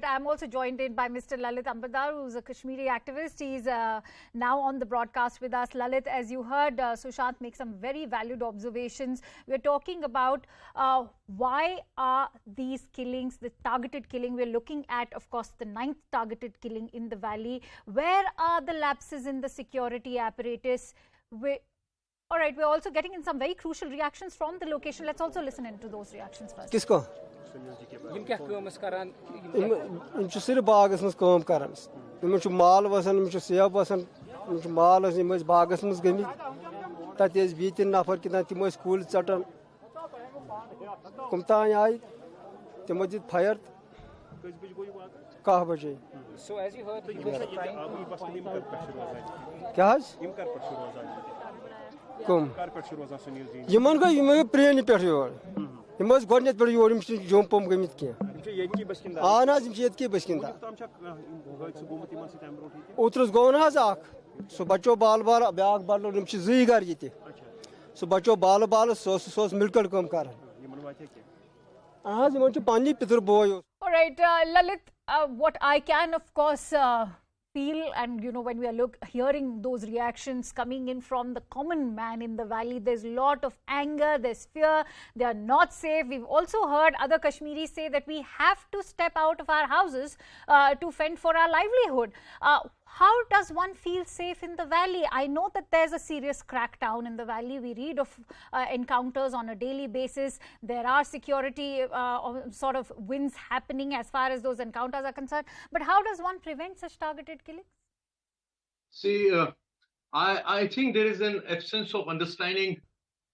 I'm also joined in by Mr. Lalit Ambadar, who's a Kashmiri activist. He's now on the broadcast with us. Lalit, as you heard Sushant make some very valued observations. We're talking about why are these killings, the targeted killing, we're looking at, of course, the 9th targeted killing in the valley. Where are the lapses in the security apparatus? All right, we're also getting in some very crucial reactions from the location. Let's also listen into those reactions first. Kisko? सिर्फ बागस मज काम करान माल वसान सेब वसान माल बागस मज गम तत बीत नफर कि तम कुल चटान कम तान आय तमो दित फायर 10 बजे क्या कम प्रेन पे योर गोत पे योर जुम पम गमित कह बसकिंदा ओत्रस गो ना सह बचो बाल बाल ब्या बाल जी गर ये सह बचो बाल बाल सह मिलकट कम कर पानी पितर बोय. All right, Lalit, what I can of course feel, and when we are hearing those reactions coming in from the common man in the valley, there's a lot of anger, there's fear, they are not safe. We've also heard other Kashmiris say that we have to step out of our houses to fend for our livelihood. How does one feel safe in the valley? I know that there's a serious crackdown in the valley. We read of encounters on a daily basis. There are security sort of wins happening as far as those encounters are concerned. But how does one prevent such targeted killings? See, I think there is an absence of understanding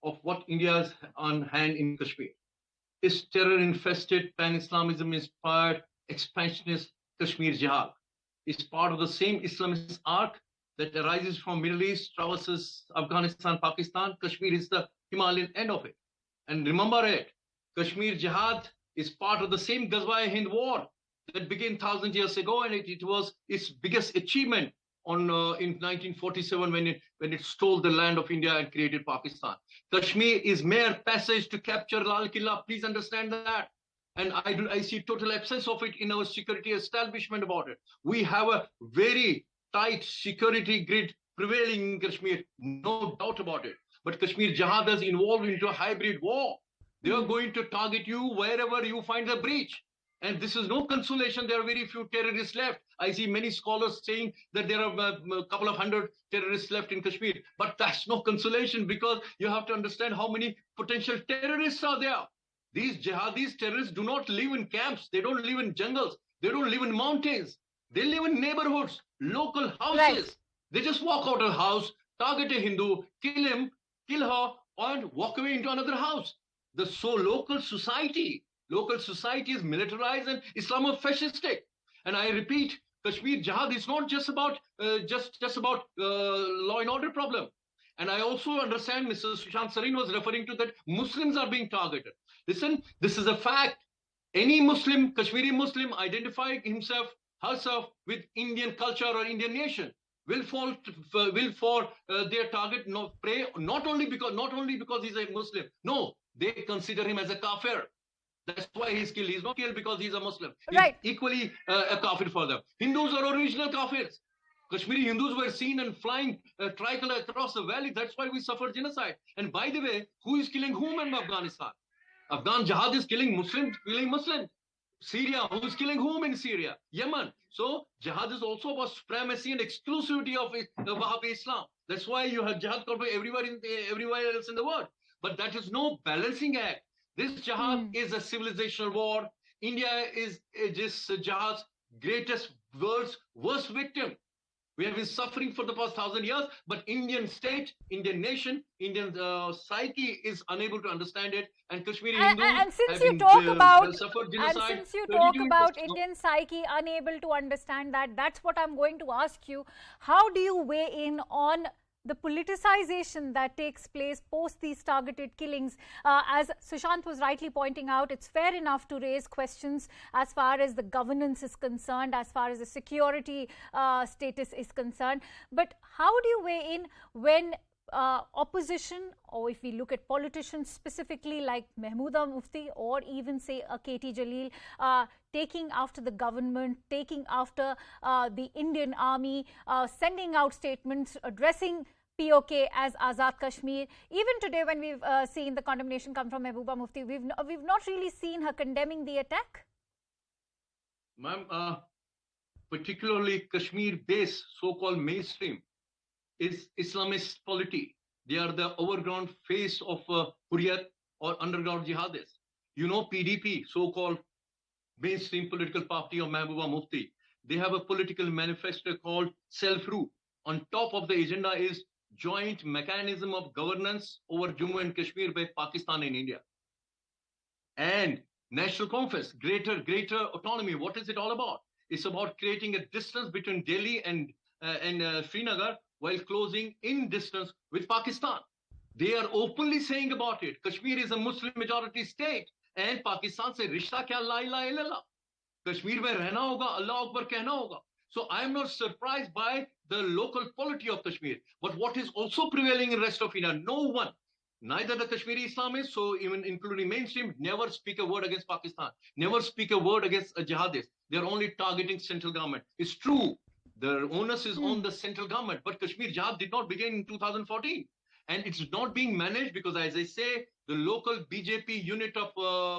of what India is on hand in Kashmir. It's terror-infested, pan-Islamism-inspired, expansionist Kashmir Jihad. Is part of the same Islamist arc that arises from Middle East, traverses Afghanistan, Pakistan. Kashmir is the Himalayan end of it. And remember it, Kashmir Jihad is part of the same Ghazwa-e-Hind war that began 1,000 years ago, and it was its biggest achievement in 1947 when it stole the land of India and created Pakistan. Kashmir is mere passage to capture Lal Killa. Please understand that. And I see total absence of it in our security establishment about it. We have a very tight security grid prevailing in Kashmir, no doubt about it. But Kashmir Jihad is involved into a hybrid war. They are going to target you wherever you find a breach. And this is no consolation. There are very few terrorists left. I see many scholars saying that there are a couple of hundred terrorists left in Kashmir. But that's no consolation, because you have to understand how many potential terrorists are there. These jihadis, terrorists, do not live in camps. They don't live in jungles. They don't live in mountains. They live in neighborhoods, local houses. Right. They just walk out of a house, target a Hindu, kill him, kill her, and walk away into another house. Local society is militarized and Islamo-fascistic. And I repeat, Kashmir Jihad is not just about law and order problem. And I also understand Mr. Sushant Sarin was referring to that Muslims are being targeted. Listen, this is a fact. Any Muslim, Kashmiri Muslim, identifying himself, herself with Indian culture or Indian nation will fall for their target, prey, not only because he's a Muslim. No, they consider him as a kafir. That's why he's killed. He's not killed because he's a Muslim. Right. He's equally a kafir for them. Hindus are original kafirs. Kashmiri Hindus were seen and flying tricolor across the valley. That's why we suffered genocide. And by the way, who is killing whom in Afghanistan? Afghan Jihad is killing Muslims, Syria, who is killing whom in Syria? Yemen. So Jihad is also about supremacy and exclusivity of Wahhabi Islam. That's why you have Jihad everywhere else in the world. But that is no balancing act. This Jihad is a civilizational war. India is Jihad's world's worst victim. We have been suffering for the past 1,000 years, but Indian state, Indian nation, Indian psyche is unable to understand it. And Kashmiri Hindus and since you talk about genocide, Indian psyche unable to understand that, that's what I'm going to ask you. How do you weigh in on the politicization that takes place post these targeted killings? As Sushant was rightly pointing out, it's fair enough to raise questions as far as the governance is concerned, as far as the security status is concerned. But how do you weigh in when opposition, or if we look at politicians specifically like Mahmooda Mufti or even say KT Jalil, taking after the government, taking after the Indian army, sending out statements, addressing POK as Azad Kashmir. Even today, when we've seen the condemnation come from Mahbooba Mufti, we've not really seen her condemning the attack. Ma'am, particularly Kashmir-based so-called mainstream is Islamist polity. They are the overground face of Hurriyat or underground jihadists. You know, PDP, so-called mainstream political party of Mahbooba Mufti, they have a political manifesto called Self-Rule. On top of the agenda is joint mechanism of governance over Jammu and Kashmir by Pakistan and India. And national conference, greater autonomy. What is it all about? It's about creating a distance between Delhi and Srinagar while closing in distance with Pakistan. They are openly saying about it. Kashmir is a Muslim majority state and Pakistan se rishta kya la ilaha illallah. Kashmir mein rehna hoga, Allah Akbar kehna hoga. So I am not surprised by the local polity of Kashmir. But what is also prevailing in the rest of India, no one, neither the Kashmiri Islamists, so even including mainstream, never speak a word against Pakistan, never speak a word against a jihadist. They're only targeting central government. It's true, the onus is on the central government, but Kashmir Jihad did not begin in 2014. And it's not being managed because, as I say, the local BJP unit of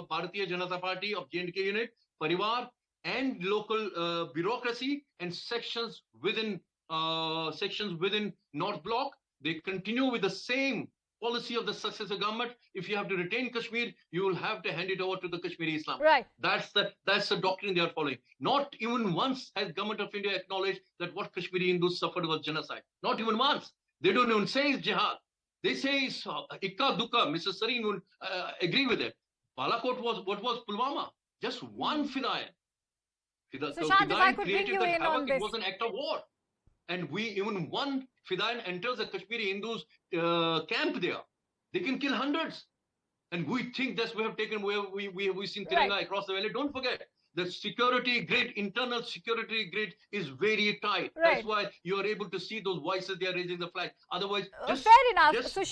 Bharatiya Janata Party of J&K unit, Parivar, and local bureaucracy and sections within North Bloc, they continue with the same policy of the successor government. If you have to retain Kashmir, you will have to hand it over to the Kashmiri Islam. Right. That's the doctrine they are following. Not even once has government of India acknowledged that what Kashmiri Hindus suffered was genocide. Not even once. They don't even say it's jihad. They say it's ikka dukka. Mr. Sareen would agree with it. Balakot was Pulwama. Just one Fidayan. So Shad, if I could bring you in on this. It was an act of war. And even one Fidayan enters a Kashmiri Hindus camp there. They can kill hundreds. And we think that we have seen Tiranga across the valley. Don't forget, the security grid, internal security grid is very tight. Right. That's why you are able to see those voices, they are raising the flag. Otherwise, fair enough. So